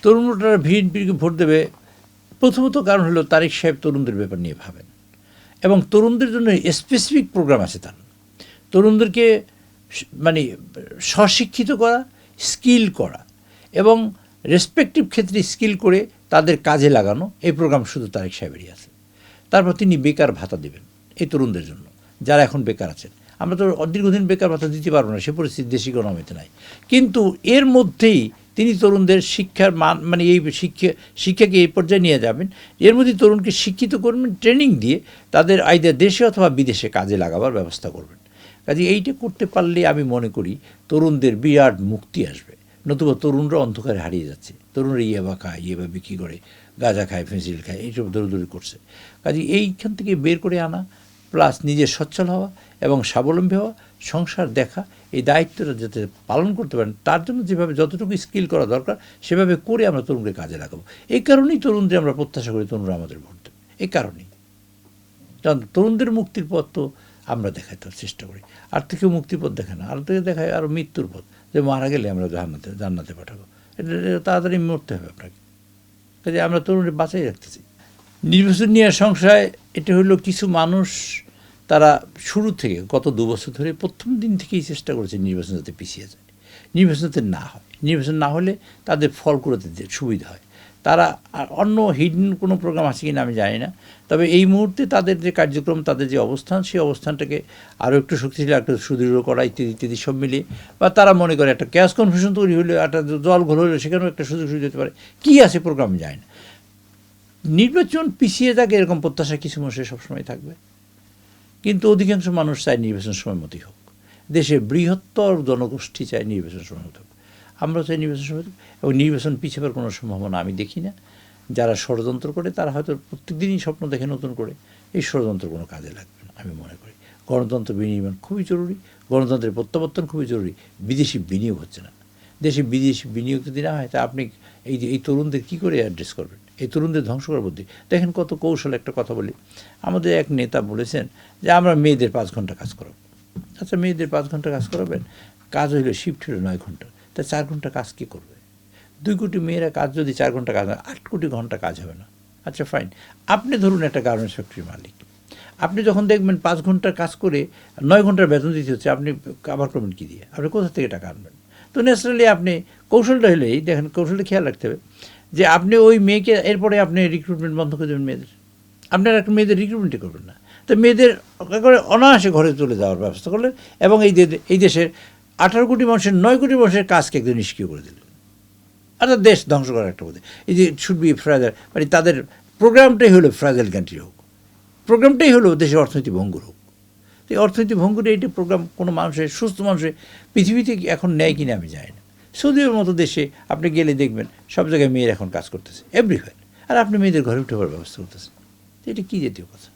তরুণ ভোটাররা বিএনপিকে ভোট দেবে প্রথমত কারণ হলো তারেক সাহেব তরুণদের ব্যাপার নিয়ে ভাবেন এবং তরুণদের জন্য স্পেসিফিক প্রোগ্রাম আছে তার। তরুণদেরকে মানে স্বশিক্ষিত করা, স্কিল করা এবং রেসপেক্টিভ ক্ষেত্রে স্কিল করে তাদের কাজে লাগানো, এই প্রোগ্রাম শুধু তারেক সাহেবেরই আছে। তারপর তিনি বেকার ভাতা দেবেন এই তরুণদের জন্য যারা এখন বেকার আছেন। আমরা তো দীর্ঘদিন বেকার ভাতা দিতে পারবো না, সে পরিস্থিতি দেশ ইকোনমিতে নাই। কিন্তু এর মধ্যেই তিনি তরুণদের শিক্ষার মান মানে এই শিক্ষাকে এই পর্যায়ে নিয়ে যাবেন, এর মধ্যে তরুণকে শিক্ষিত করবেন, ট্রেনিং দিয়ে তাদের আইদার দেশে অথবা বিদেশে কাজে লাগাবার ব্যবস্থা করবেন। কাজে এইটা করতে পারলে আমি মনে করি তরুণদের বিরাট মুক্তি আসবে। নতুবা তরুণরা অন্ধকারে হারিয়ে যাচ্ছে। তরুণরা ইয়েবা খায়, ইয়েবা বিক্রি করে, গাঁজা খায়, ফেন্সিল খায়, এইসব দৌড়দৌড়ি করছে। কাজে এইখান থেকে বের করে আনা প্লাস নিজের সচ্ছল হওয়া এবং স্বাবলম্বী হওয়া, সংসার দেখা, এই দায়িত্বটা যাতে পালন করতে পারেন তার জন্য যেভাবে যতটুকু স্কিল করা দরকার সেভাবে করে আমরা তরুণকে কাজে লাগাবো। এই কারণেই তরুণদের আমরা প্রত্যাশা করি তরুণরা আমাদের ভোট দেবে। এই কারণেই কারণ তরুণদের মুক্তির পথ তো আমরা দেখাতে চেষ্টা করি। আর থেকে মুক্তির পথ দেখে না, আর থেকে দেখায় আরও মৃত্যুর পথ, যে মারা গেলে আমরা জান্নাতে পাঠাবো। এটা তাড়াতাড়ি মরতে হবে আপনাকে। কাজে আমরা তরুণদের বাঁচাই রাখতেছি। নির্বাচন নিয়ে সংশয় এটা হলো কিছু মানুষ তারা শুরু থেকে গত 2 বছর ধরে প্রথম দিন থেকেই চেষ্টা করেছে নির্বাচন যাতে পিছিয়ে যায়, নির্বাচন যাতে না হয়। নির্বাচন না হলে তাদের ফল করতে সুবিধা হয়। তারা অন্য হিডেন কোনো প্রোগ্রাম আছে কিনা আমি জানি না, তবে এই মুহূর্তে তাদের যে কার্যক্রম, তাদের যে অবস্থান, সেই অবস্থানটাকে আরও একটু শক্তিশালী, একটু সুদৃঢ় করা ইত্যাদি ইত্যাদি সব মিলিয়ে, বা তারা মনে করে একটা ক্যাশ কনফিউশন তৈরি হলে, একটা জল ঘোল হলে সেখানেও একটা সুযোগ সুবিধা হতে পারে। কী আছে প্রোগ্রাম যায় না। নির্বাচন পিছিয়ে থাকে এরকম প্রত্যাশা কিছু মানুষের সবসময় থাকবে, কিন্তু অধিকাংশ মানুষ চায় নির্বাচন সময় মতোই হোক। দেশের বৃহত্তর জনগোষ্ঠী চায় নির্বাচন সময় মতো হোক, আমরা চাই নির্বাচন সময় এবং নির্বাচন পিছাবার কোনো সম্ভাবনা আমি দেখি না। যারা ষড়যন্ত্র করে তারা হয়তো প্রত্যেক দিনই স্বপ্ন দেখে নতুন করে, এই ষড়যন্ত্র কোনো কাজে লাগবে না আমি মনে করি। গণতন্ত্র বিনির্মাণ খুবই জরুরি, গণতন্ত্রের প্রত্যাবর্তন খুবই জরুরি। বিদেশি বিনিয়োগ হচ্ছে না, দেশে বিদেশি বিনিয়োগ যদি না হয় তা আপনি এই তরুণদের কী করে অ্যাড্রেস করবেন? এই তরুণদের ধ্বংস করার বুদ্ধি দেখেন কত কৌশল। একটা কথা বলি, আমাদের এক নেতা বলেছেন যে আমরা মেয়েদের 5 ঘন্টা কাজ করাবো। আচ্ছা, মেয়েদের 5 ঘন্টা কাজ করাবেন, কাজ হইলে শিফট হলো 9 ঘন্টা, তা 4 ঘন্টা কাজ কী করবে? 2 কোটি মেয়েরা কাজ যদি 4 ঘন্টা কাজ হয়, 8 কোটি ঘন্টা কাজ হবে না? আচ্ছা ফাইন, আপনি ধরুন একটা গার্মেন্টস ফ্যাক্টরির মালিক, আপনি যখন দেখবেন 5 ঘন্টা কাজ করে 9 ঘন্টার বেতন দিতে হচ্ছে, আপনি কাভার করবেন কী দিয়ে? আপনি কোথা থেকে টাকা আনবেন? তো ন্যাচারালি আপনি কৌশলটা হলেই দেখেন, কৌশলটা খেয়াল রাখতে হবে যে আপনি ওই মেয়েকে এরপরে আপনি রিক্রুটমেন্ট বন্ধ করে দেবেন মেয়েদের, আপনারা একটা মেয়েদের রিক্রুটমেন্টই করবেন না। তো মেয়েদের করে অনায়াসে ঘরে চলে যাওয়ার ব্যবস্থা করলেন এবং এই দেশের 18 কোটি মানুষের 9 কোটি মানুষের কাজকে একদম নিষ্ক্রিয় করে দিলেন। অর্থাৎ দেশ ধ্বংস করার একটা পদ্ধতি। এই যে শুড বি ফ্রাজাইল, মানে তাদের প্রোগ্রামটাই হলো ফ্রাজাইল কান্ট্রি হোক, প্রোগ্রামটাই হলো দেশের অর্থনীতি ভঙ্গুর হোক। এই অর্থনীতি ভঙ্গুরে এইটা প্রোগ্রাম কোনো মানুষের, সুস্থ মানুষের পৃথিবীতে এখন নেয় কিনা আমি জানি না। সৌদির মতো দেশে আপনি গেলে দেখবেন সব জায়গায় মেয়েরা এখন কাজ করতেছে এভরিওয়্যার, আর আপনি মেয়েদের ঘরে উঠে ব্যবস্থা করতেছেন। এটা কী জাতীয় কথা?